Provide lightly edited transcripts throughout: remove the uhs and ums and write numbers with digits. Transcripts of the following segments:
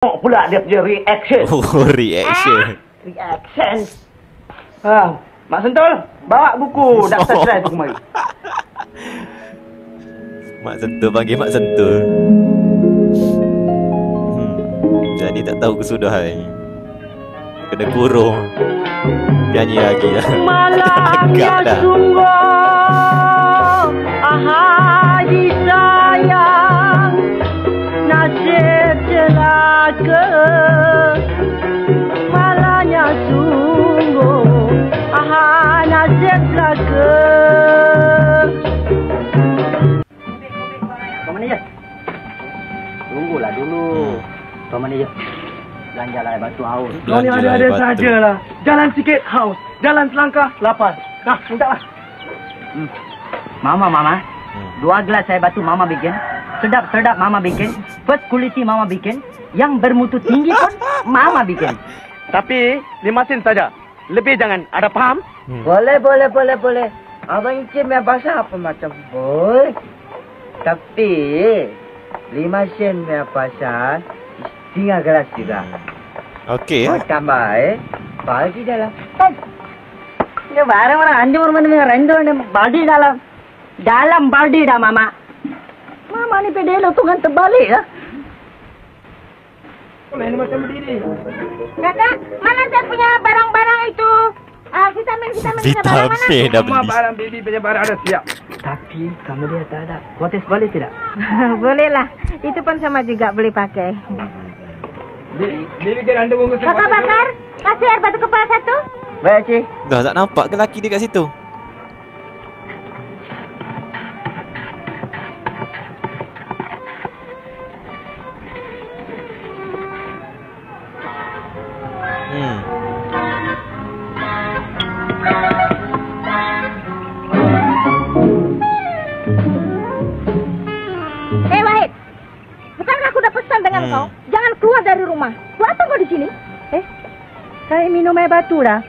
pula dia punya reaction. Oh, reaction. Reaction. Mak Sentul, bawa buku daftar cerai tu kemari. Mak Sentul panggil Mak Sentul. Jadi tak tahu kesudahan. Kena kurung. Nyanyi lagi lah. Malangnya sungguh ahadi sayang, nasib celaka. Malangnya sungguh nasib celaka. Tuan Manager, tunggulah dulu. Tuan Manager, belanjalah batu haus. Kau ni ada-ada sajalah. Jalan sikit haus, jalan selangkah lapar. Minta lah. Mama. 2 gelas saya batu Mama bikin. Sedap-sedap Mama bikin. First quality Mama bikin. Yang bermutu tinggi pun Mama bikin. Tapi 5 sen saja. Lebih jangan. Ada faham? Boleh. Abang Encik punya pasal apa macam boleh. Tapi 5 sen punya pasal setengah gelas juga. Okey. Tambah bagi dalam. Ini barang orang anjur mana rendu ni bagi dalam bagi dah Mama. Mama ni pedelo tu kan terbalik ya. Main macam berdiri. Kakak, mana saya punya barang-barang itu? Vitamin barang mana? Semua barang baby punya barang ada siap. Tapi kamu dia tak ada. Protes boleh tidak? Bolehlah. Itu pun sama juga boleh pakai. Baby kan anda bungkus. Kakak Bakar, kasih air batu kepala 1. Baik cik. Dah tak nampak ke lelaki dia kat situ? Wahid, bukankah aku dah pesan dengan kau? Jangan keluar dari rumah. Buat apa kau di sini? Saya minum air batu dah.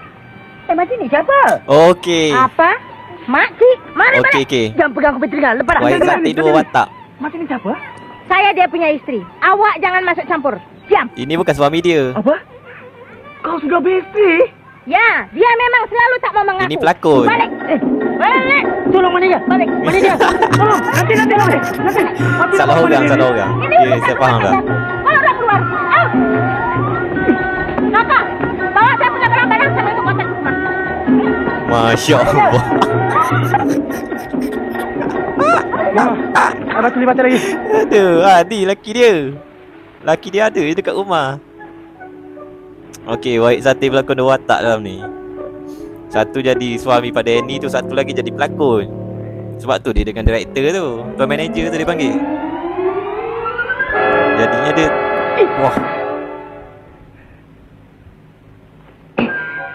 Makcik ni siapa? Okey. Apa? Makcik? Mana? Okey. Jangan pegang aku telinga. Lepas dah. Wahid Sati 2 watak. Makcik ni siapa? Saya dia punya isteri. Awak jangan masuk campur. Diam. Ini bukan suami dia. Apa? Kau sudah beristeri? Ya, dia memang selalu tak mau mengaku. Ini pelakon. Balik. Balik. Tolong mana dia? Balik. Mana dia? Tolong. Nanti. Salah orang. Ya, saya faham dah. Kalau keluar. Kakak, bawa saya punya barang-barang sampai ke kotak rumah. Masya Allah. Ada terlibat lagi. Ada. Ni laki dia. Laki dia ada dekat rumah. Okey, Wahid Sati berlakon 2 watak dalam ni. Satu jadi suami pada Annie tu, satu lagi jadi pelakon. Sebab tu dia dengan director tu. Tuan manager tu dia panggil. Jadinya dia wah.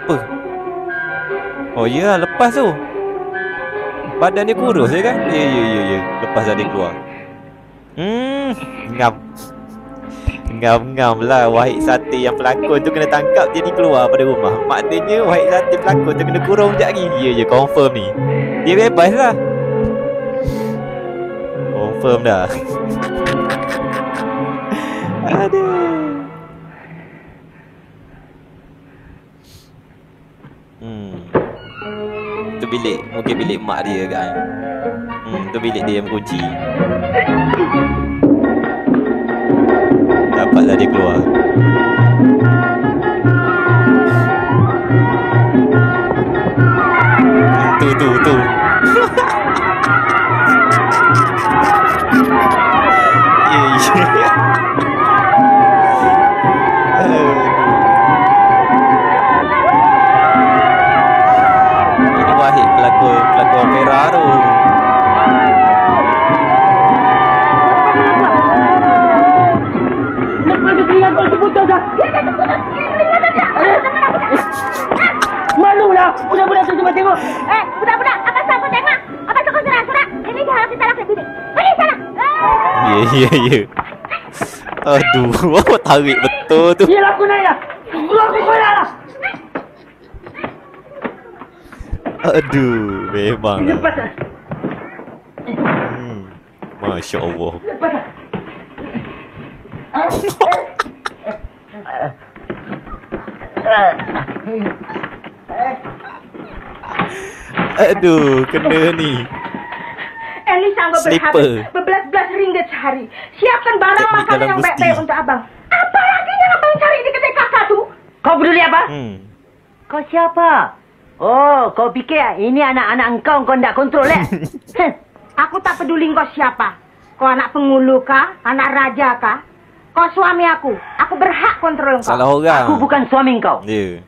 Apa? Oh ya, lepas tu. Badan dia kurus je kan? Ya. Lepas dah dia keluar. Ngam lah Wahid Sati yang pelakon tu kena tangkap jadi keluar pada rumah. Maknanya Wahid Sati pelakon tu kena kurung sekejap lagi. Ya, confirm ni. Dia bebas lah. Confirm dah. Aduh. Tu bilik, mungkin bilik mak dia kan. Tu bilik dia yang kunci. Dapatlah dia keluar. Tu. Ini Wahid pelakon opera tu. Malulah, budak-budak tu cuma tengok. Budak-budak, apa sahaja tengok? Apa sahaja surat? Ini dah kita nak bilik. Pergi sana. Ya. Aduh, tarik betul tu. Yelah aku naik lah. Aku koyak lah. Aduh, memang lah. Masya Allah. Aduh, kena ni. Eli sanggup Slipper. berhabis berbelas-belas ringgit sehari. Siapkan barang Teknik makanan dalam yang gusti. baik-baik untuk abang. Apa lagi yang abang cari di kedai kakak tu? Kau peduli apa? Kau siapa? Oh, kau fikir ini anak-anak engkau nak kontrol Aku tak peduli kau siapa. Kau anak pengulu kah? Anak raja kah? Kau suami aku. Aku berhak kontrol kau. Salah orang. Aku bukan suami kau. Ya.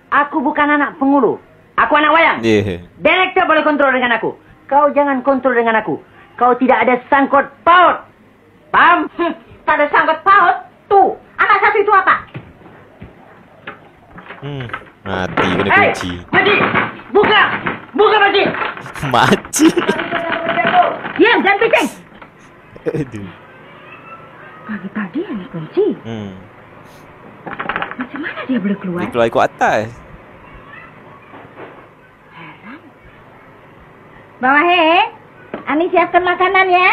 Aku bukan anak pengulu. Aku anak wayang. Ya. Direktur boleh kontrol dengan aku. Kau jangan kontrol dengan aku. Kau tidak ada sangkut paut. Paham? Tak ada sangkut paut. Tu, anak satu itu apa? Mati kena Hei, kunci. Makcik! Buka! Buka, Makcik! Mati. Diam, jangan bising. Aduh. Pagi-pagi yang dikunci. Macam mana dia boleh keluar? Dia keluar ikut atas. Bang Mahir, Ani siapkan makanan ya.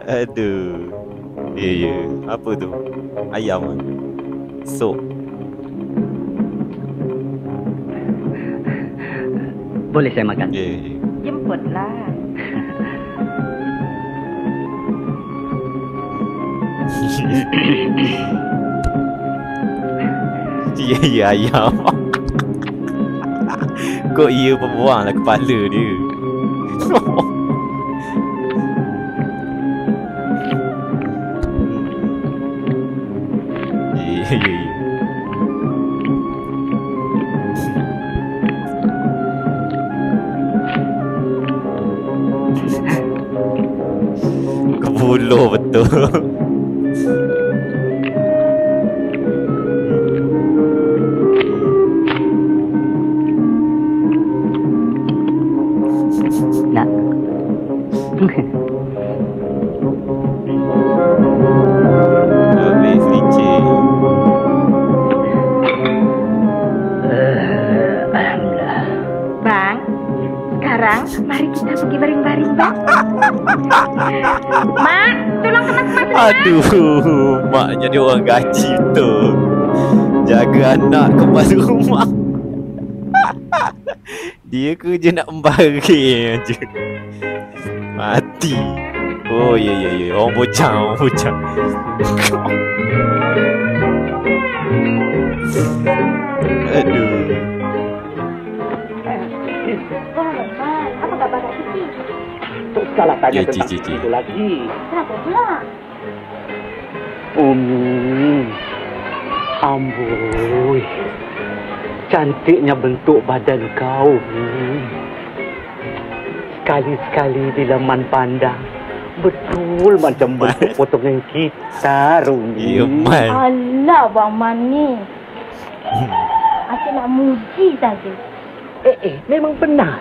Aduh. Ya, ya. Apa tu? Ayam ah. Sup. Boleh saya makan? Ya, ya. Jemputlah. Ya, ya ayam. Kok ia pembuang lah kepala dia. Ya, ya, ya. Kebuluh betul. Nak. Habis licin. Alhamdulillah. Bang, sekarang mari kita pergi baring-baring, Bang. Mak, tolong kemas-kemas ni, Mak. Aduh, mak jadi orang gaji tu. Jaga anak kemas rumah. Dia kerja nak membaring aja. Mati. Oh ya ya ya, orang bocah, orang bocah. Aduh. Apa khabar Kak Siti? Tak salah tanya Ya, tentang Cici. itu lagi. Kenapa pula? Amboi. Cantiknya bentuk badan kau. Sekali-sekali bila Man pandang, betul macam bentuk potongan kita, Rumi. Ya man. Alah, Bang Man ni. Asyik nak muji saja. Memang benar.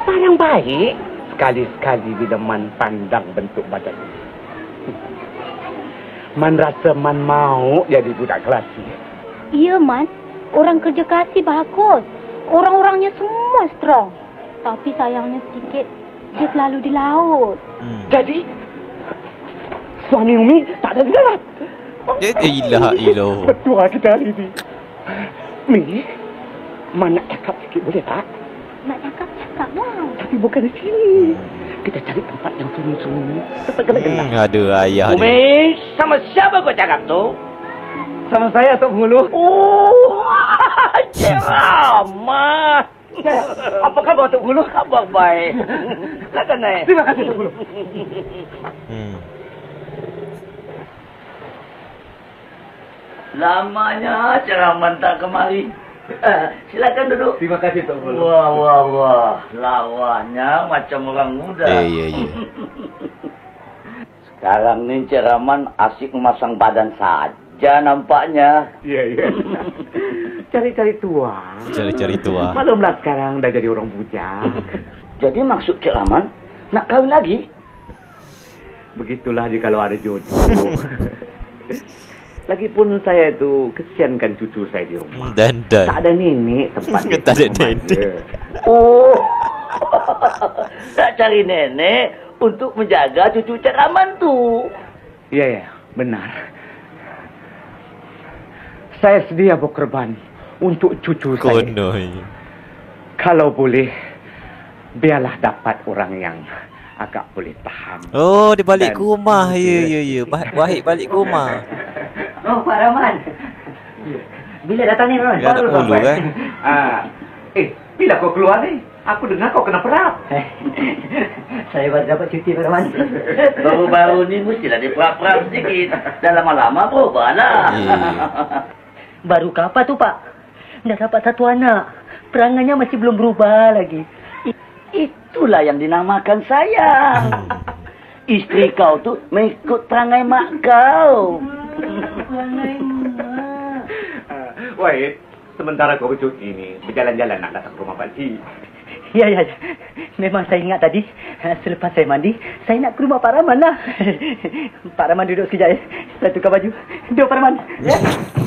Barang baik. Sekali-sekali bila Man pandang bentuk badan ini. Man rasa Man mau jadi budak klasik. Iya, Man. Orang kerja kasih bagus. Orang-orangnya semua strong. Tapi sayangnya sedikit, dia selalu di laut. Jadi, suami Umi tak ada di darat. Ilah ilah. Betul kita hari ini. Mi, Man nak cakap sikit boleh tak? Nak cakap-cakap lah. Tapi bukan di sini. Kita cari tempat yang sunyi-sunyi. Tempat gelap-gelap. Ada ayah dia. Umi, sama siapa kau cakap tu? Sama saya, Tok Penghulu. Oh, Cik Rahmat. Apa khabar, Tok Penghulu? Khabar baik. Silakan naik. Terima kasih, Tok Penghulu. Lamanya Cik Rahmat tak kemari. Silakan duduk. Terima kasih, Tok Penghulu. Wah. Lawanya macam orang muda. Ya. Sekarang ni Cik Rahman asyik memasang badan saja nampaknya. Ya. Cari-cari tuan. Cari-cari tua. Maklumlah sekarang dah jadi orang bujang. Jadi maksud Cik Rahman nak kahwin lagi? Begitulah jika ada jodoh. Lagipun saya itu kesiankan cucu saya di rumah. Dan Tak ada nenek tempatnya. Tak ada nenek. Oh. Tak cari nenek untuk menjaga cucu Cik Rahman tu. Ya, benar. Saya sedia berkorban untuk cucu saya. Konoi. Kalau boleh, biarlah dapat orang yang agak boleh tahan. Oh, dia balik Dan- ke rumah. Ya. Wahid balik ke rumah. Oh, Pak Rahman. Bila datang ni, Rahman? Dia anak mulu kan. Bila kau keluar ni? Aku dengar kau kena perap. Saya baru dapat cuti, Pak Rahman. Baru-baru ni mestilah dia perap-perap sedikit. Dah lama-lama berubahlah. Baru kapan tu, Pak? Dah dapat satu anak. Perangannya masih belum berubah lagi. Itulah yang dinamakan sayang. Isteri kau tu mengikut perangai mak kau. Perangai mak. Wahid, sementara kau bercuti ni, berjalan-jalan nak datang ke rumah Pak Cik. Ya. Memang saya ingat tadi. Selepas saya mandi, saya nak ke rumah Pak Rahman lah. Pak Rahman duduk sekejap ya. Saya tukar baju. Duduk Pak Rahman. Ya.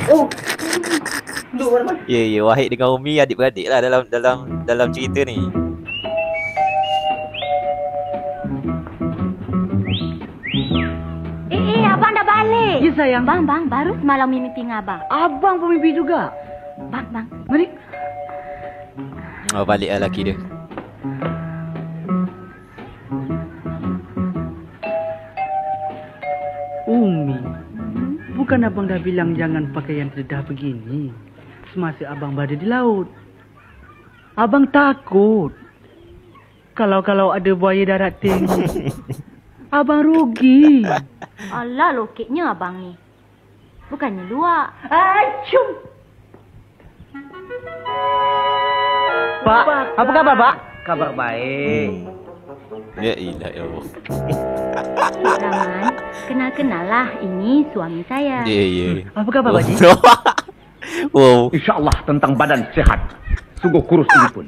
Oh. Duduk Pak Rahman. Ya, Wahid dengan Umi adik-beradik lah dalam cerita ni. Abang dah balik. Ya sayang. Bang, baru semalam mimpi dengan abang. Abang pun mimpi juga. Bang. Mari. Oh, balik lah lelaki dia. Umi, bukan abang dah bilang jangan pakaian terdedah begini semasa abang berada di laut. Abang takut kalau ada buaya darat tengok. Abang rugi. Alah, loketnya abang ni. Bukannya luak. Acum. Pak, apa khabar, Pak? Kabar baik. Ya ilah ya Allah. Rahman, kenal-kenal lah. Ini suami saya. Ya. Apa khabar, Pak Cik? Wow. InsyaAllah tentang badan sehat. Sungguh kurus ini pun.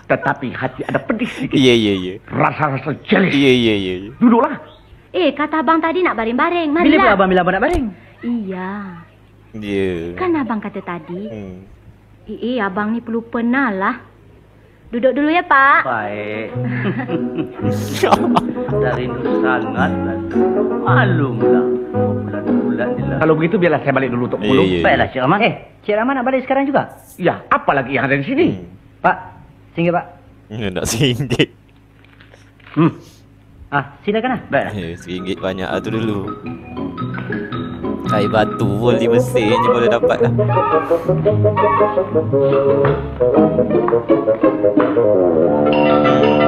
Tetapi hati ada pedih sikit. Ya. Rasa-rasa jealous. Ya. Duduklah. Kata abang tadi nak baring-baring. Bila Marilah. pula abang bilang abang nak baring? Iya. Ya. Kan abang kata tadi. Abang ni perlu penal lah. Duduk dulu ya, Pak. Baik. Dari sangat lah. Malumlah. Bulan-bulan ni lah. Kalau begitu biarlah saya balik dulu untuk pulang. Ya. Baiklah, Cik Rahman. Cik Rahman nak balik sekarang juga? Ya, apa lagi yang ada di sini? Pak, singgah Pak. Nak RM1. Silakan lah. Baiklah. RM1 banyak lah tu dulu. Air batu pun 5 sen je boleh dapat lah.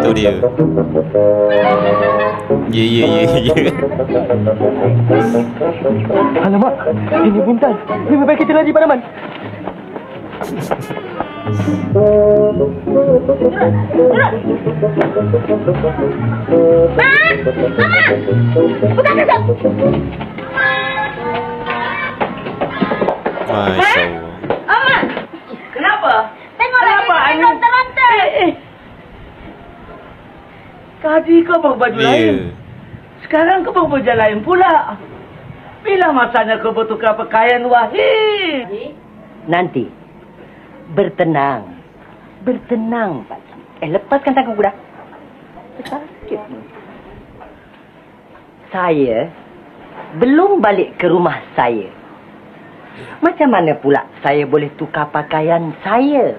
Tu dia. Ya. Alamak, ini buntal. Lebih baik kita lari, Pak Rahman. Masya Allah. Aman! Kenapa? Tengoklah ini lontar-lontar. Tadi kau bawa baju lain. Sekarang kau bawa baju lain pula. Bila masanya kau bertukar pakaian, Wahid? Nanti. Bertenang. Bertenang, Pak Cik. Lepaskan tangan kuda. Sakit. Saya belum balik ke rumah saya. Macam mana pula saya boleh tukar pakaian saya?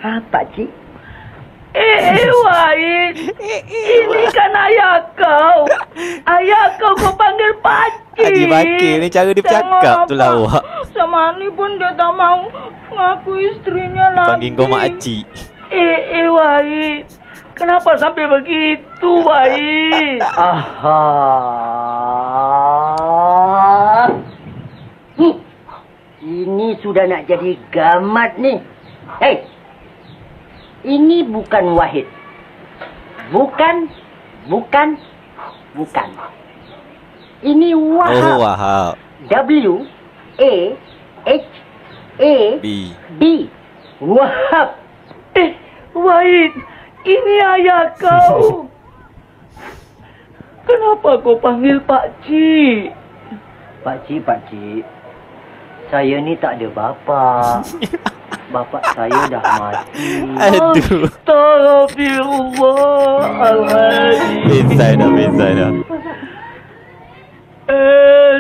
Pak Cik? Wahid. Ini kan ayah kau. Ayah kau panggil pakcik. Haji Bakir ni cara dia bercakap tu lah awak. Sama ni pun dia tak mau ngaku istrinya lagi. Panggil kau makcik. Wahid. Kenapa sampai begitu, Wahid? Ini sudah nak jadi gamat ni. Hei. Ini bukan Wahid. Bukan. Ini Wahab. Oh, Wahab. W-A-H-A-B. Wahab. Wahid, ini ayah kau. Kenapa kau panggil pakcik? Pakcik. Saya ni tak ada bapa. Bapa saya dah mati. Aduh. Astagfirullahaladzim. Besar dah.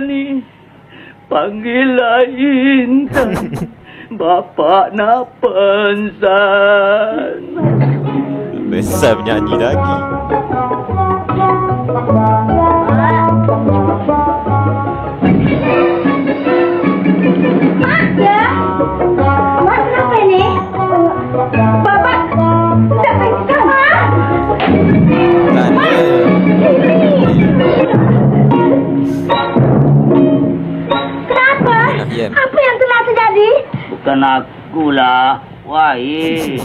Ni Panggillah Intan. Bapak nak pensan. Besar menyanyi lagi. Mak ya? Mak kenapa ni? Bapak tak main sama. Tak ada. Kenapa? Diam. Apa yang telah terjadi? Bukan akulah, Wahid.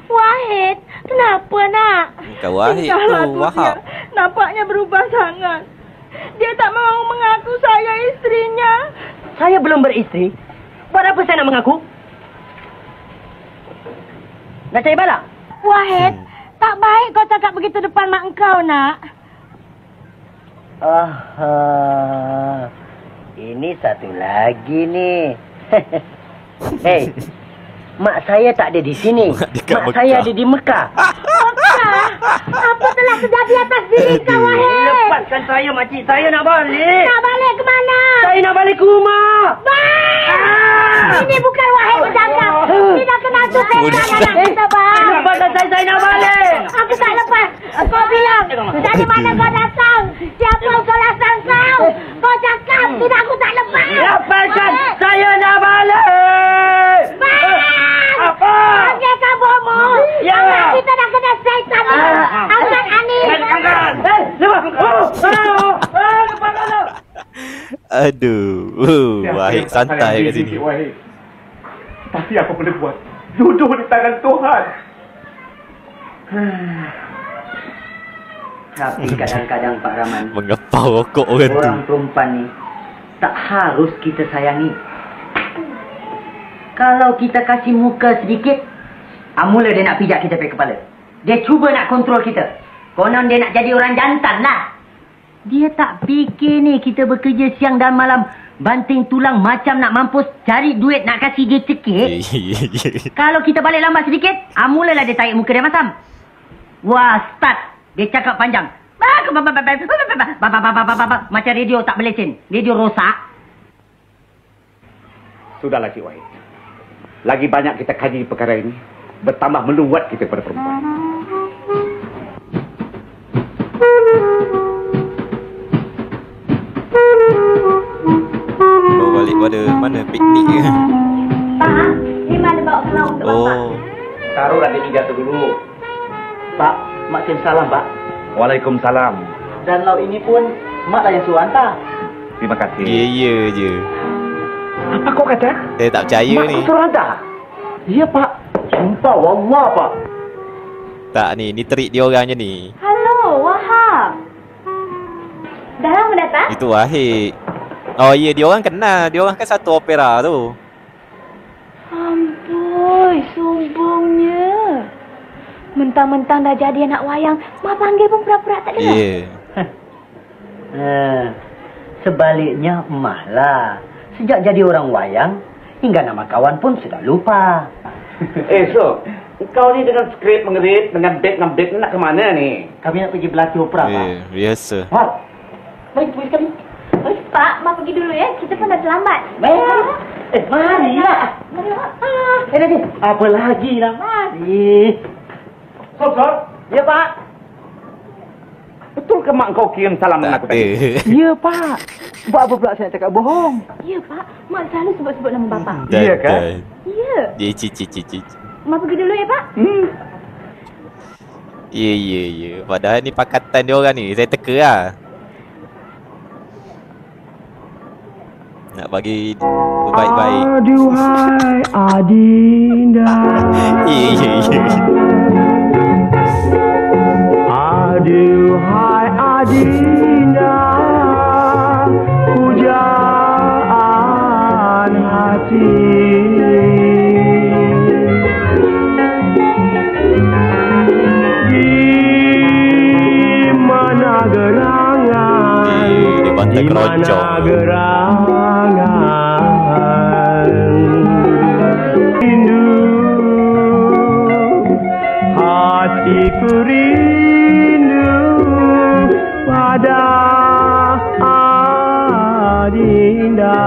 Wahid, kenapa nak? Kau Wahid Entahlah tu, Wahab. dia. Nampaknya berubah sangat. Dia tak mahu mengaku saya istrinya. Saya belum beristri. Buat apa saya nak mengaku? Nak cari bala? Wahid, tak baik kau cakap begitu depan mak engkau, nak. Ini satu lagi nih. Hei, mak saya tak ada di sini. Mak dekat Mak Mekah. saya ada di Mekah. Apa telah terjadi atas diri kau, Wahid? Lepaskan saya, makcik. Saya nak balik. Nak balik ke mana? Saya nak balik ke rumah. Bang! Ini bukan Wahid bercakap. Tidak kenal tu Sudah. anak kita, bang. Lepaskan saya nak balik. Aku tak lepas. Kau bilang, dari mana kau datang? Siapa kau lasang kau? Kau cakap, sudah aku tak lepas. Lepaskan Wahid! saya nak balik. Bang! Apa? Panggil kaburmu. Ya. Anak kita dah kena syaitan ni. Angkat Ani. Angkat. Lepas. Lepaskan. Aduh. Wahid santai kat sini. Wahid. Tapi apa boleh buat? Duduk di tangan Tuhan. Tapi kadang-kadang Pak Rahman, Mengepau rokok orang tu. orang perempuan ni tak harus kita sayangi. Kalau kita kasih muka sedikit, mula dia nak pijak kita pergi kepala. Dia cuba nak kontrol kita. Konon dia nak jadi orang jantan lah. Dia tak fikir ni kita bekerja siang dan malam, banting tulang macam nak mampus cari duit nak kasih dia cekik. Kalau kita balik lambat sedikit, mulalah dia tarik muka dia masam. Wah, start. Dia cakap panjang. Macam radio tak boleh sen. Radio rosak. Sudahlah Cik Wahid. Lagi banyak kita kaji perkara ini, bertambah meluat kita pada perempuan. Bawa balik pada mana? Piknik ke? Pak, ni mana bawa ke laut untuk bapak? Oh. Taruh ranting meja tu dulu. Pak, mak kirim salam, Pak. Waalaikumsalam. Dan lauk ini pun mak lah yang suruh hantar. Terima kasih. Ya je. Apa kau kata? Saya tak percaya Mak ni. suruh hantar? Ya, Pak. Sumpah, wallah, Pak. Tak ni trik dia orang je ni. Halo, Wahab. Dah lama datang? Itu Wahid. Oh ya, dia orang kenal. Dia orang kan satu opera tu. Amboi, sombongnya. Mentang-mentang dah jadi anak wayang, mak panggil pun pura-pura tak dengar. Ya. Sebaliknya, emah lah. Sejak jadi orang wayang, hingga nama kawan pun sudah lupa. So, kau ni dengan skrip mengerit, dengan beg nak ke mana ni? Kami nak pergi berlatih opera, Pak. Ya, biasa. Mak, mari pergi sekali. Pak, mak pergi dulu ya. Kita pun dah terlambat. Marilah. Mari, Pak. Nanti. Apa lagi lah, mari. Sob. Ya, Pak. Betul ke mak kau kirim salam dengan Tak aku ada. tadi? Ya, Pak. Buat apa pula saya nak cakap bohong? Ya, Pak. Mak selalu sebut-sebut nama bapak. Iya kan? Ya. Dia cici. Mak pergi dulu ya, Pak. Ya. Padahal ni pakatan dia orang ni. Saya teka lah. Nak bagi baik-baik. Aduhai Adinda. Ya. Aduhai Adinda. Pujaan hati. Di mana gerangan? Dia bantai keroncong. Rindu hatiku rindu pada Dinda.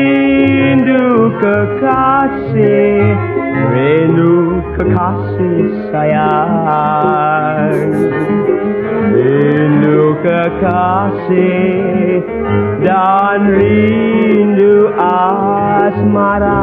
Rindu kekasih, rindu kekasih sayang, rindu kekasih dan rindu asmara.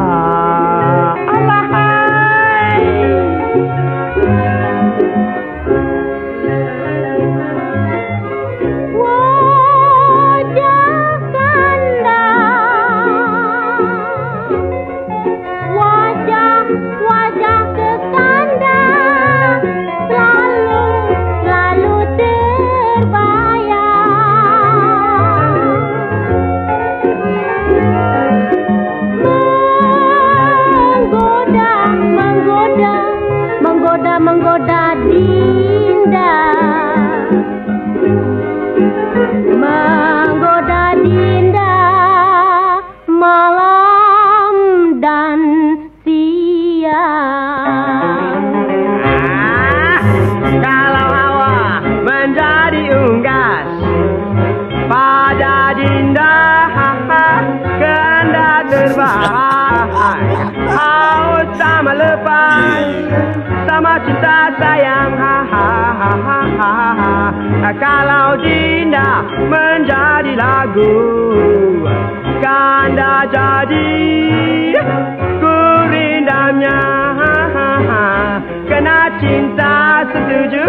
Menggoda Dinda, menggoda Dinda malam dan siang. Kalau Hawa menjadi unggas pada Dinda, kehendak terbang, haus sama lepas, sama cinta sayang, kalau Dinda menjadi lagu, kanda jadi kurindamnya, kena cinta setuju,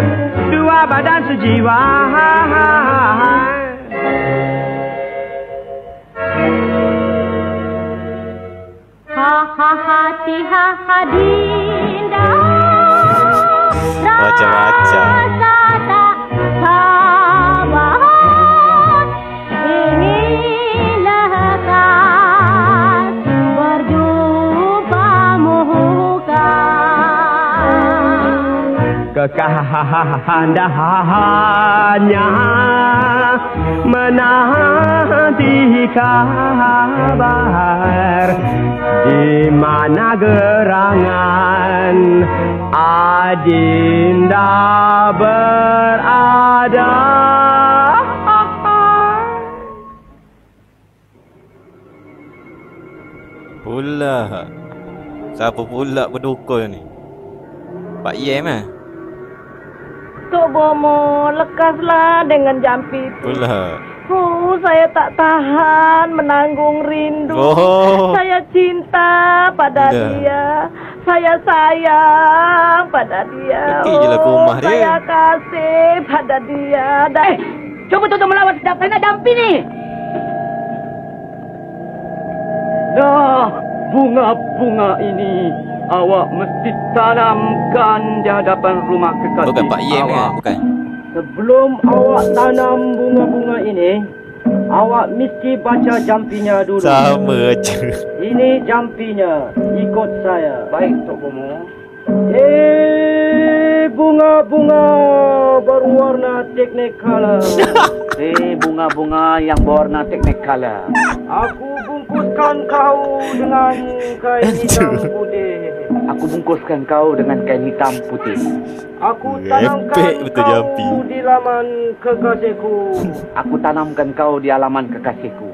dua badan sejiwa. Hati Dinda, Macam-macam. rasa tak sabar, ingin lekas berjumpa muka. Kekehandahannya menanti kabar, di mana gerangan Adinda berada. Pula. Siapa pula berdukun ni? Pak Yem eh? Tok Bomo, lekaslah dengan jampi itu. Pula. Saya tak tahan menanggung rindu. Oh. Saya cinta pada Dah. dia. Saya sayang pada dia. Pergi je lah ke rumah dia. Saya kasih pada dia. Cuba tutup melawan sedap. Saya nak jampi ni. Nah, bunga-bunga ini awak mesti tanamkan di hadapan rumah kekasih Bukan Pak Yem awak. kan? Bukan. Sebelum awak tanam bunga-bunga ini, awak mesti baca jampinya dulu. Sama je. Ini jampinya. Ikut saya. Baik, Tok Bomo. Bunga-bunga berwarna technicolor. Bunga-bunga yang berwarna technicolor. Aku bungkuskan kau dengan kain hitam putih. Aku bungkuskan kau dengan kain hitam putih. Aku tanamkan Epek betul kau jampi. di laman kekasihku. Aku tanamkan kau di halaman kekasihku.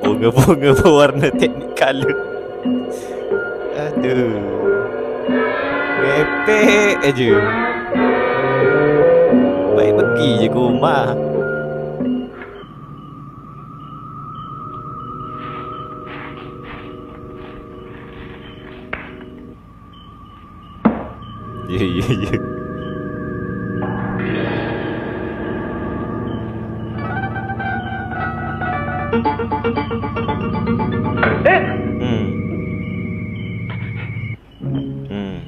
Bunga-bunga berwarna technicolor. Aduh. Repek aje. Baik pergi je ke rumah. Ya.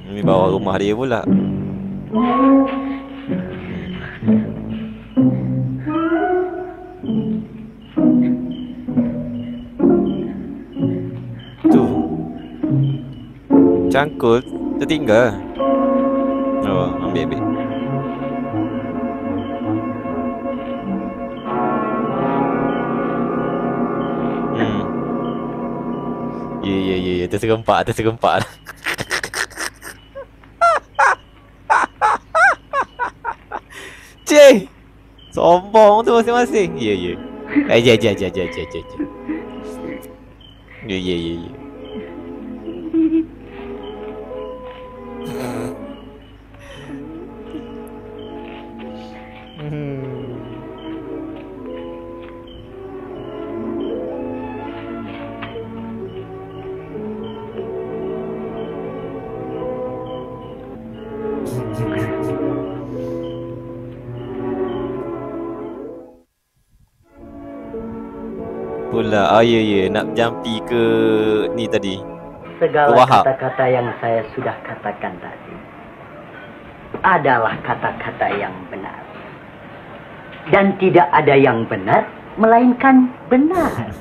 Ini bawa rumah dia pula. Tu. Cangkul tertinggal. Oh, ambil. Ya, terserempak. Cih. Sombong tu masing-masing. Ya, ya. Ya. Ya. Pula, ya, nak jampi ke ni tadi. Segala Wahab. kata-kata yang saya sudah katakan tadi adalah kata-kata yang benar. Dan tidak ada yang benar, melainkan benar.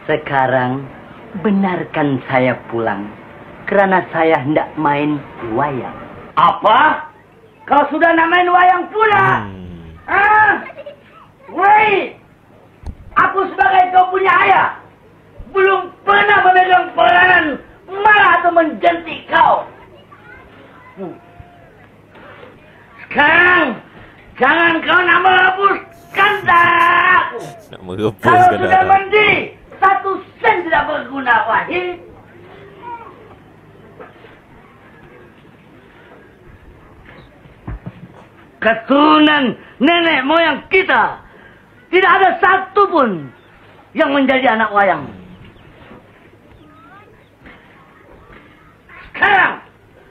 Sekarang, benarkan saya pulang, kerana saya hendak main wayang. Apa? Kau sudah nak main wayang pula? Woi! Aku sebagai kau punya ayah, belum pernah memegang peranan marah atau menjentik kau. Sekarang, jangan kau nak merebuskan darahku. Nak merebus Kalau ke sudah dah. mandi, 1 sen tidak berguna, Wahid. Keturunan nenek moyang kita tidak ada satu pun yang menjadi anak wayang. Sekarang,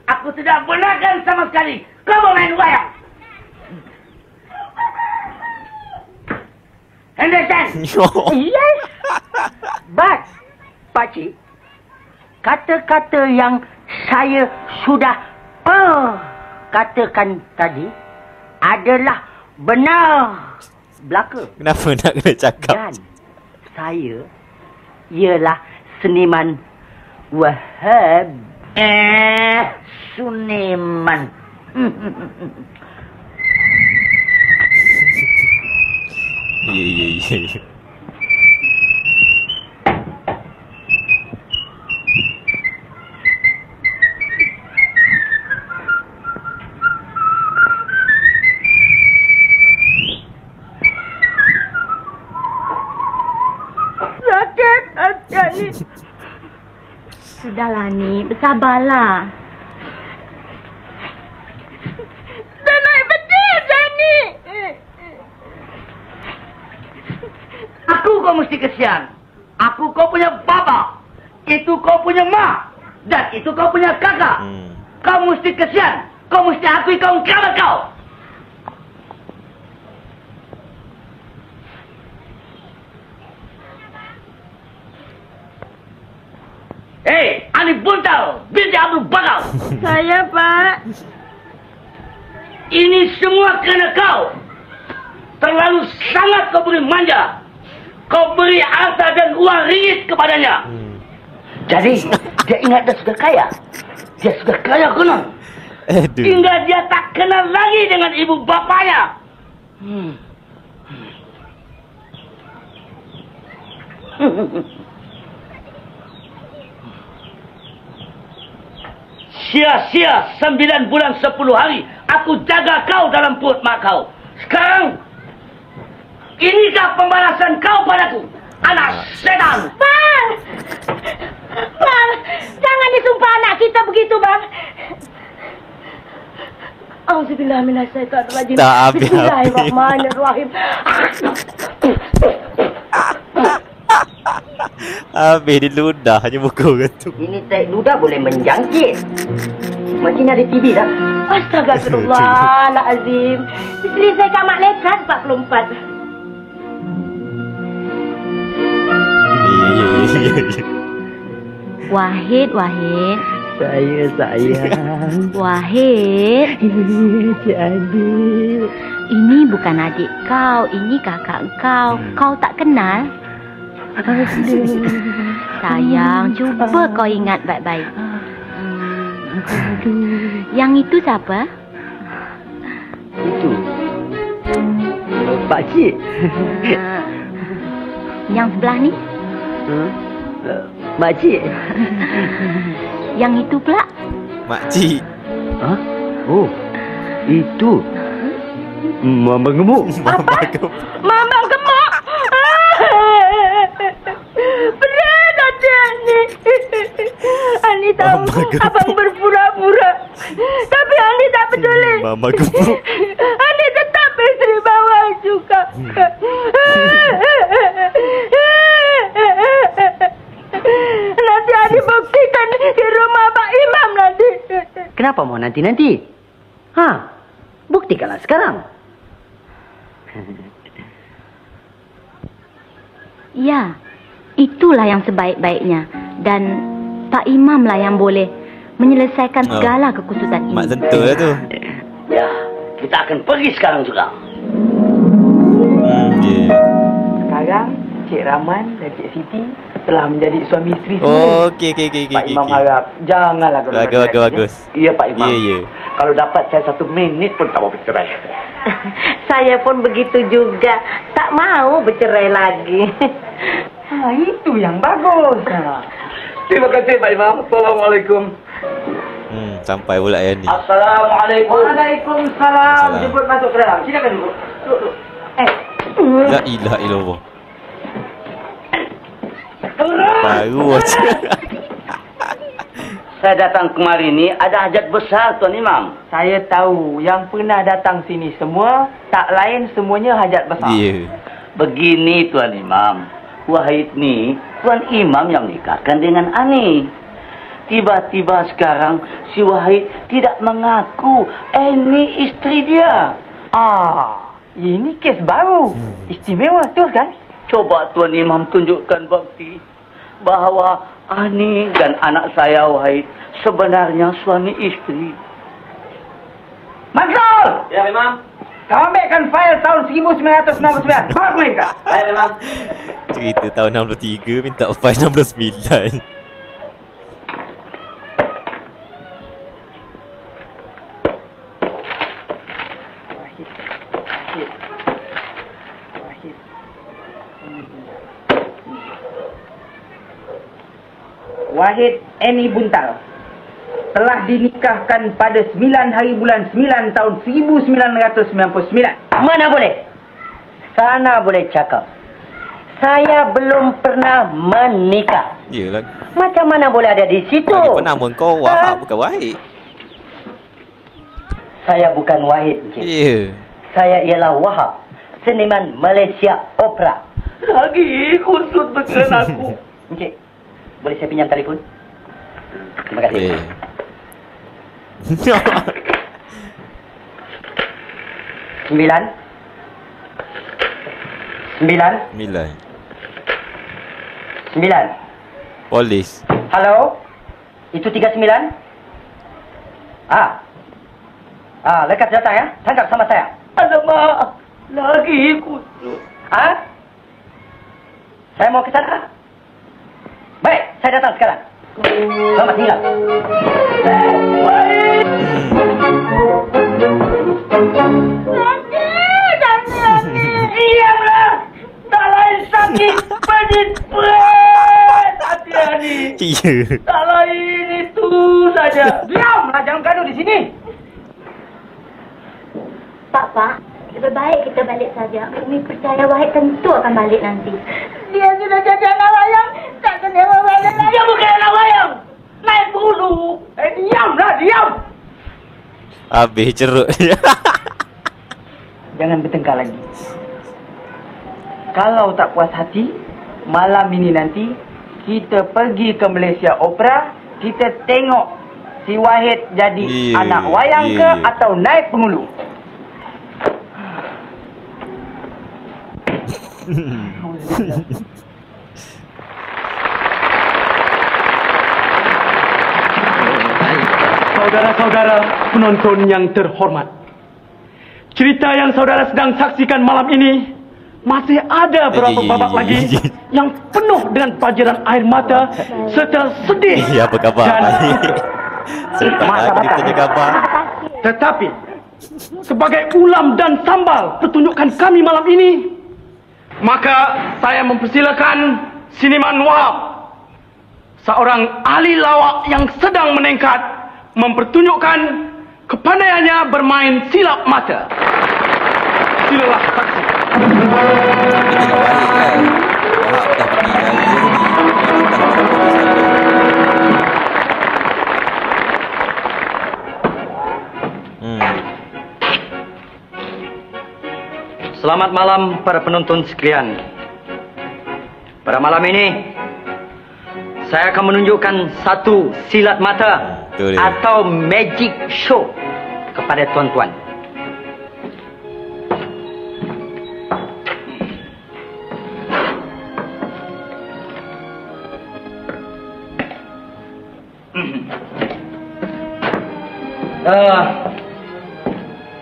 aku tidak benarkan sama sekali kau bermain wayang. Understand? Yes. But, Pakcik, kata-kata yang saya sudah katakan tadi adalah benar belaka. Kenapa nak kena cakap? Dan saya ialah seniman Wahab. Suniman. Ya. Sakit hati ni. Sudahlah ni, bersabarlah. Dah naik betul dah ni. Aku kau mesti kesian. Aku kau punya bapa. Itu kau punya mak. Dan itu kau punya kakak. Kau mesti kesian. Kau mesti akui kau kerabat kau. Hei, Ani Buntal, binti Abdul Bakal. Saya, Pak. Ini semua kerana kau. Terlalu sangat kau beri manja. Kau beri harta dan uang ringgit kepadanya. Jadi, dia ingat dia sudah kaya. Dia sudah kaya konon. Hingga dia tak kenal lagi dengan ibu bapanya. Sia-sia 9 bulan 10 hari aku jaga kau dalam perut mak kau. Sekarang, inikah pembalasan kau padaku, anak setan? Bang! Bang! Jangan disumpah anak kita begitu, Bang. Auzubillahiminasyaitanirrajim. Tak habis-habis. Bismillahirrahmanirrahim. Habis dia ludah je muka orang tu. Ini teh ludah boleh menjangkit. Macam ada TV dah. Astagfirullahalazim. Isteri saya kat Mak Lekat 44. Ya. Wahid. Saya sayang. Wahid. Cik Adik. Ini bukan adik kau, ini kakak kau. Kau tak kenal? Sayang, cuba kau ingat baik-baik. Yang itu siapa? Itu Pakcik. Yang sebelah ni? Makcik. Yang itu pula? Makcik. Oh, Itu Mama gemuk. Apa? Mama gemuk? Berat ada ni. Ani tahu abang berpura-pura. Tapi Ani tak peduli. Mama gemuk. Ani tetap isteri bawah juga. Nanti Ani buktikan di rumah Pak Imam nanti. Kenapa mau nanti-nanti? Buktikanlah sekarang. Ya, itulah yang sebaik-baiknya. Dan Pak Imam lah yang boleh menyelesaikan segala kekusutan ini. Mak sentuh lah tu. Ya, kita akan pergi sekarang juga. Sekarang Cik Rahman dan Cik Siti telah menjadi suami isteri semua. Oh, okey. Pak Imam harap janganlah Bagus. Ya Pak Imam. Ya. Kalau dapat saya 1 minit pun tak mau bercerai. Saya pun begitu juga. Tak mau bercerai lagi. Itu yang bagus. Terima kasih Pak Imam. Assalamualaikum. Sampai pula yang ni. Assalamualaikum. Waalaikumsalam. Jemput masuk ke dalam. Silakan duduk. La ilaha illallah. Baru aja. Saya datang kemari ni ada hajat besar Tuan Imam. Saya tahu yang pernah datang sini semua tak lain semuanya hajat besar. Ya. Begini Tuan Imam. Wahid ni Tuan Imam yang nikahkan dengan Ani. Tiba-tiba sekarang si Wahid tidak mengaku ini istri dia. Ini kes baru. Istimewa tu kan? Coba Tuan Imam tunjukkan bukti bahawa Ani dan anak saya Wahid sebenarnya suami istri. Mansur! Ya, Imam. Kau ambilkan fail tahun 1999. Bawa mereka. Ya, Imam. Cerita tahun 63 minta file 69. Wahid Eni Buntal telah dinikahkan pada 9 hari bulan 9 tahun 1999. Mana boleh? Sana boleh cakap. Saya belum pernah menikah. Yelah. Macam mana boleh ada di situ? Lagi penama kau Wahab bukan Wahid. Saya bukan Wahid, Encik. Ya. Saya ialah Wahab, seniman Malaysia Opera. Lagi kusut dengan aku. Encik, boleh saya pinjam telefon? Terima kasih. Sembilan. Polis. Halo? Itu 39? Lekas datang ya. Tangkap sama saya. Alamak. Lagi kusut. Saya mau ke sana. Baik, saya datang sekarang. Selamat tinggal. Diamlah. Tak lain sakit pedit berat hati Ani. Ya. Tak lain itu saja. Diamlah, jangan gaduh di sini. Pak, lebih baik kita balik saja. Umi percaya Wahid tentu akan balik nanti. Dia sudah jadi anak wayang. Takkan dia mau balik lagi. Dia bukan anak wayang. Naik bulu. Diamlah, diam. Habis ceruk. Jangan bertengkar lagi. Kalau tak puas hati, malam ini nanti kita pergi ke Malaysia Opera, kita tengok si Wahid jadi anak wayang ke atau naik pengulu. Saudara-saudara penonton yang terhormat, cerita yang saudara sedang saksikan malam ini masih ada beberapa babak lagi yang penuh dengan pajaran air mata serta sedih. Ya, apa khabar? Serta kita khabar. Tetapi sebagai ulam dan sambal pertunjukan kami malam ini, maka saya mempersilakan Siniman Wahab, seorang ahli lawak yang sedang meningkat, mempertunjukkan kepandaiannya bermain silat mata. Silalah saksi. Kita tengok balik kan. Wahab dah pergi lari je tadi. Selamat malam para penonton sekalian. Pada malam ini, saya akan menunjukkan satu silat mata atau magic show kepada tuan-tuan.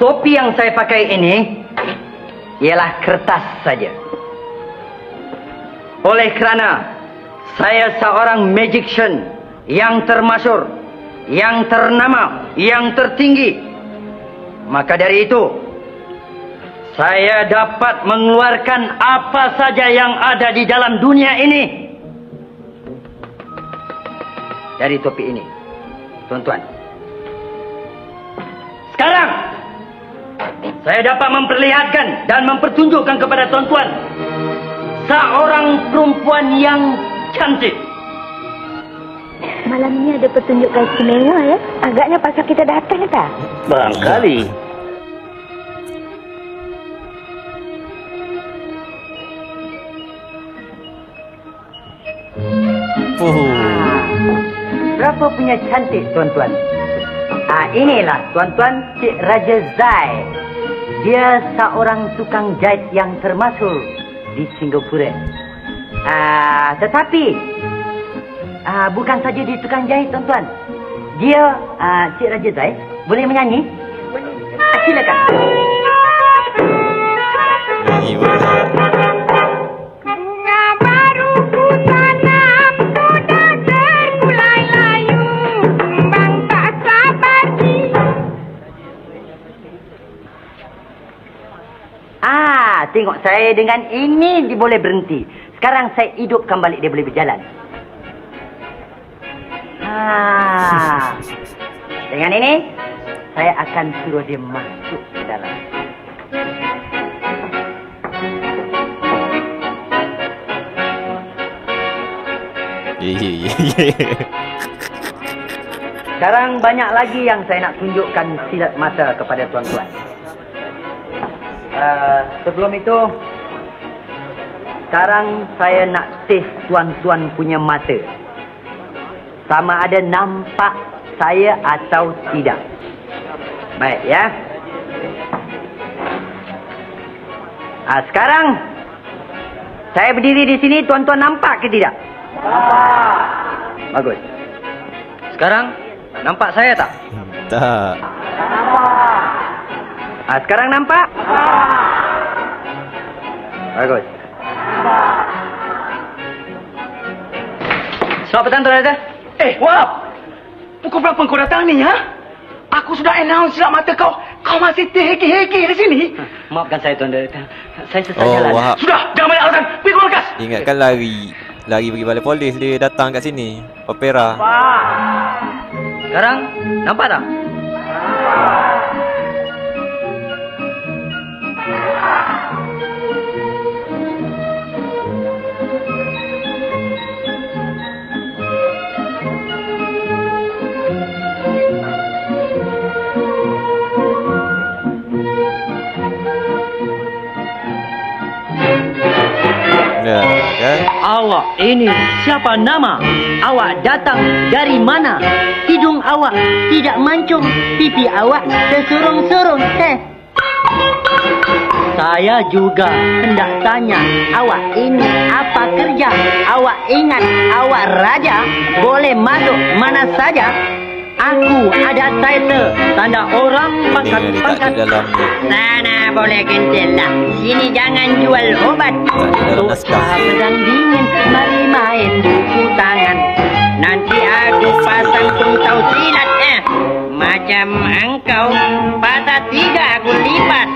Topi yang saya pakai ini ialah kertas saja. Oleh kerana saya seorang magician yang termasyhur, yang ternama, yang tertinggi, maka dari itu saya dapat mengeluarkan apa saja yang ada di dalam dunia ini dari topi ini, tuan-tuan. Sekarang saya dapat memperlihatkan dan mempertunjukkan kepada tuan-tuan seorang perempuan yang cantik. Malam ini ada pertunjukan istimewa ya. Agaknya pasal kita datang tak? Barangkali. Berapa punya cantik tuan-tuan? Inilah tuan-tuan Cik Raja Zai. Dia seorang tukang jahit yang termasyhur di Singapura. Tetapi bukan saja dia tukang jahit tuan-tuan. Dia Cik Raja Zai boleh menyanyi? Boleh. Silakan. Nyanyi boleh. Tengok saya dengan ini dia boleh berhenti. Sekarang saya hidupkan balik dia boleh berjalan. Dengan ini saya akan suruh dia masuk ke dalam. Sekarang banyak lagi yang saya nak tunjukkan silat mata kepada tuan-tuan. Sebelum itu, sekarang saya nak test tuan-tuan punya mata. Sama ada nampak saya atau tidak. Baik ya. Sekarang saya berdiri di sini, tuan-tuan nampak ke tidak? Nampak. Bagus. Sekarang nampak saya tak? Tak. Sekarang nampak? Bagus. Selamat petang, Tuan Raja. Wahab! Pukul berapa kau datang ni, ha? Aku sudah announce silat mata kau. Kau masih terheki-heki di sini. Maafkan saya, Tuan Raja. Saya sesat jalan. Wahab. Sudah, jangan banyak alasan. Pergi ke markas. Ingatkan lari pergi balai polis, dia datang kat sini. Opera. Sekarang nampak tak? Ya, kan? Awak ini siapa nama? Awak datang dari mana? Hidung awak tidak mancung, pipi awak tersurung-surung. Saya juga hendak tanya, awak ini apa kerja? Awak ingat awak raja, boleh masuk mana saja? Aku ada title, tanda orang pangkat-pangkat. Sana boleh kentil lah. Sini jangan jual obat. Untuk pedang dingin, mari main buku tangan. Nanti aku pasang tungtau silat macam engkau, patah 3 aku lipat.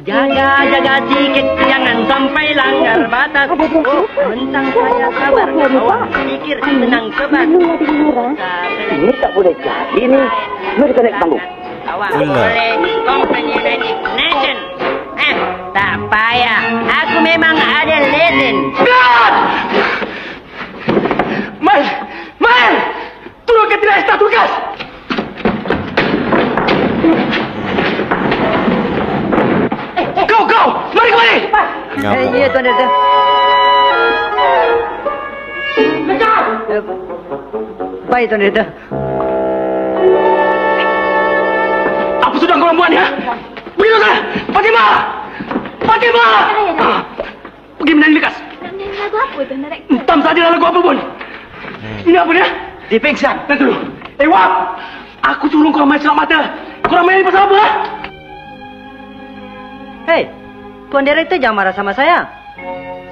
Jaga-jaga sikit, jangan sampai langgar batas. Mentang saya sabar, awak pikir senang sebat. Ini tak boleh jadi ni. Mari kita naik panggung. Awak Pula. boleh company resignation. Tak payah. Aku memang ada legend. Mael! Turunkan tirai staf tugas! Kau! Mari kemari! Ya, Tuan Direktur. Baik, Tuan Direktur. Apa sudah kau buat ya? Pergi sana! Fatimah! Pergi menyanyi lekas. Lagu apa tu, Direktur? Entam saja lagu apa pun. Ini apa dia? Dipingsan. Nanti dulu. Wap! Aku suruh kau main selap mata. Korang main pasal apa? Hei, Tuan Direktur jangan marah sama saya.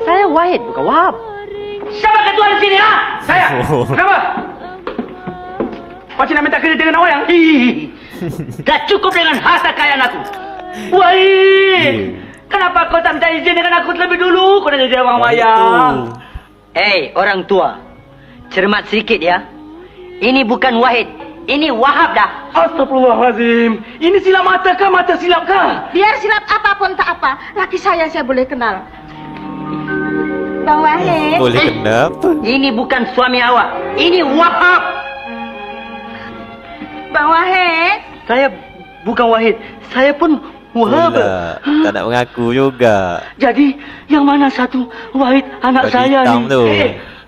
Saya Wahid, bukan Wahab. Siapa ketua di sini, ha? Saya. Kenapa? Pakcik nak minta kerja dengan awak yang? Dah cukup dengan harta kekayaan aku. Wahid! Kenapa kau tak minta izin dengan aku terlebih dulu? Kau nak jadi orang wayang. Hei, orang tua. Cermat sedikit ya. Ini bukan Wahid. Ini Wahab dah. Astagfirullahalazim. Ini silap mata kah? Mata silap kah? Biar silap apapun tak apa. Laki saya boleh kenal. Bang Wahid. Boleh kenapa? Ini bukan suami awak. Ini Wahab. Bang Wahid. Saya bukan Wahid. Saya pun Wahab. Pula. Tak nak mengaku juga. Jadi, yang mana satu Wahid anak Baju saya hitam ni? tu.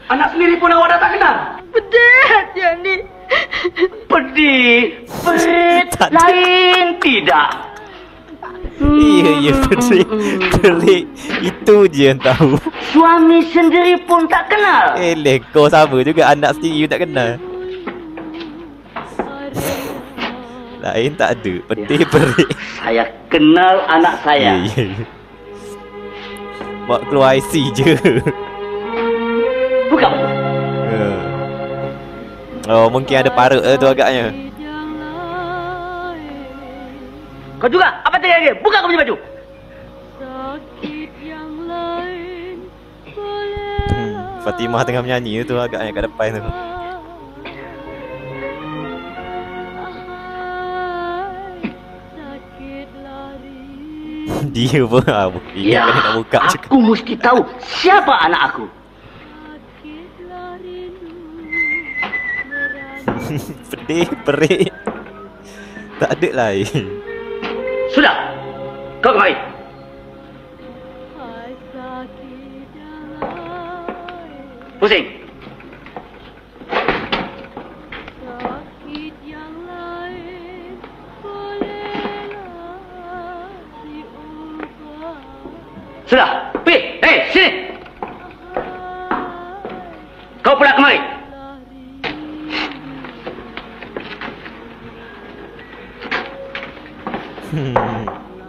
Anak sendiri pun awak dah tak kenal? Pedih dia ni. Pedih. Tak ada. Lain tidak. Ya, pelik. Itu je yang tahu. Suami sendiri pun tak kenal. Kau sama juga. Anak sendiri tak kenal. Lain tak ada. Pelik. Saya kenal anak saya. Ya. Buat keluar IC je. Bukan. Oh, mungkin ada parut tu agaknya. Kau juga? Apa tadi dia? Buka kau punya baju. Fatimah tengah menyanyi tu agaknya kat depan tu. Dia pun Ya, nak buka je. aku mesti tahu siapa anak aku. Pedih, perik. Tak ada lain. Sudah. Kau kemari. Pusing. Sudah. Pergi. Hei, sini. Kau pula kemari.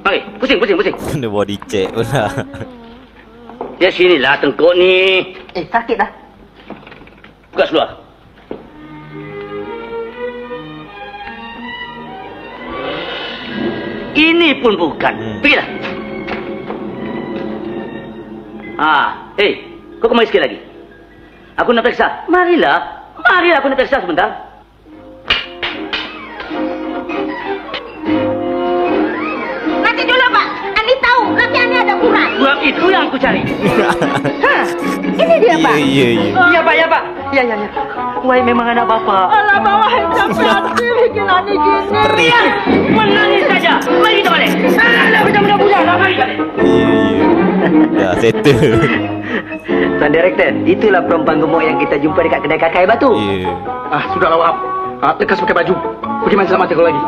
Mari, pusing. Kena body check pula. Dia sinilah tengkuk ni. Sakit dah. Buka seluar. Ini pun bukan. Pergilah. Kau kemari sikit lagi. Aku nak periksa. Marilah aku nak periksa sebentar. Nanti dulu Pak. Ani tahu nanti Ani ada kurang. Kurang itu yang aku cari. Ini dia Pak. Ya. Ya Pak. Ya. Wahai memang anak bapak. Alah Bang Wahid sampai hati bikin Ani gini. Diam. Menangis saja. Mari kita balik. Alah, budak-budak. Mari balik. Dah settle. Tuan Direktur, itulah perempuan gemuk yang kita jumpa dekat kedai Kakai Batu. Ya. Sudahlah Wahab. Lekas pakai baju. Pergi main selap mata kau lagi.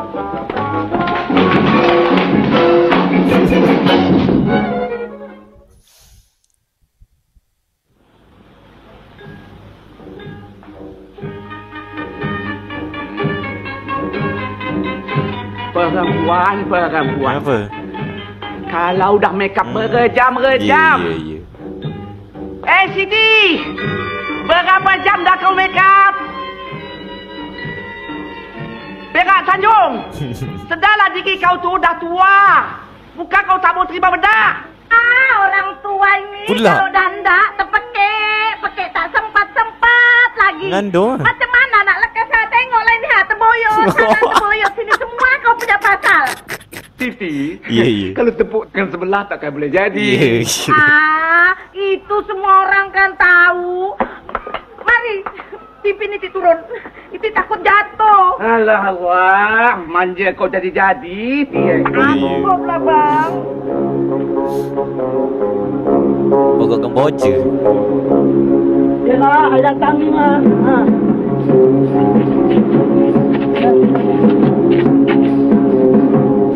Perempuan. Apa? Kalau dah make up merejam. Ya. Siti! Berapa jam dah kau make up? Perak Tanjung! Sedarlah diri kau tu dah tua. Bukan kau tak mau terima benda. Orang tua ini Pula. kalau dandak terpekik tak sempat lagi. Ngandung. Macam mana nak lekas saya tengok lain ni terboyot. Sana terboyot sini semua kau punya batal. Siti, Ya, ya. kalau tepuk tangan sebelah takkan boleh jadi. Ya. Itu semua orang kan tahu. Mari, pipi ini turun. Itu takut jatuh. Alah awak, manja kau jadi-jadi. Anggup lah bang. Pokok Kemboja. Yalah, ayat tangi mah.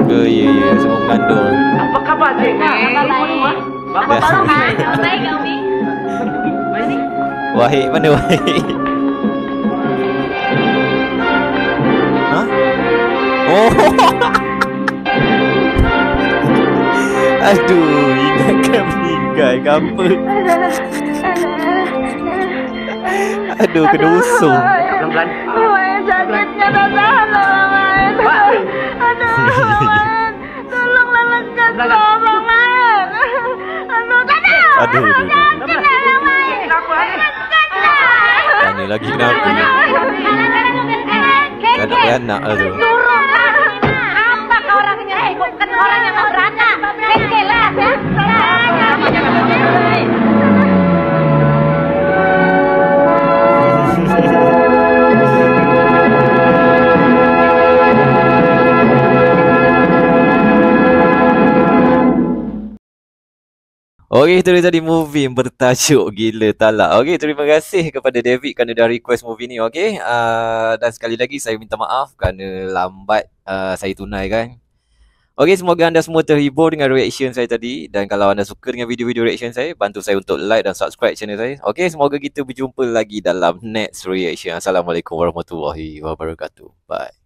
Oh ya ya, semua mengandung. Apa khabar cik? Bapak baru Baik kami. Wahid mana Wahid? Hah? Oh. Aduh, ingatkan meninggal ke apa? Aduh, kena usung. Pelan-pelan. Sakitnya dah tahan lah, Aduh, tolonglah lekas tolong, Man. Aduh, Tanya lagi kenapa? Tak nak beranak lah tu. Apa kau orangnya? Bukan orang yang mau beranak. Kekelah, ya. Okey, itu tadi movie yang bertajuk Gila Talak. Okey, terima kasih kepada David kerana dah request movie ni. Okey, dan sekali lagi saya minta maaf kerana lambat saya tunaikan. Okey, semoga anda semua terhibur dengan reaction saya tadi. Dan kalau anda suka dengan video-video reaction saya, bantu saya untuk like dan subscribe channel saya. Okey, semoga kita berjumpa lagi dalam next reaction. Assalamualaikum warahmatullahi wabarakatuh. Bye.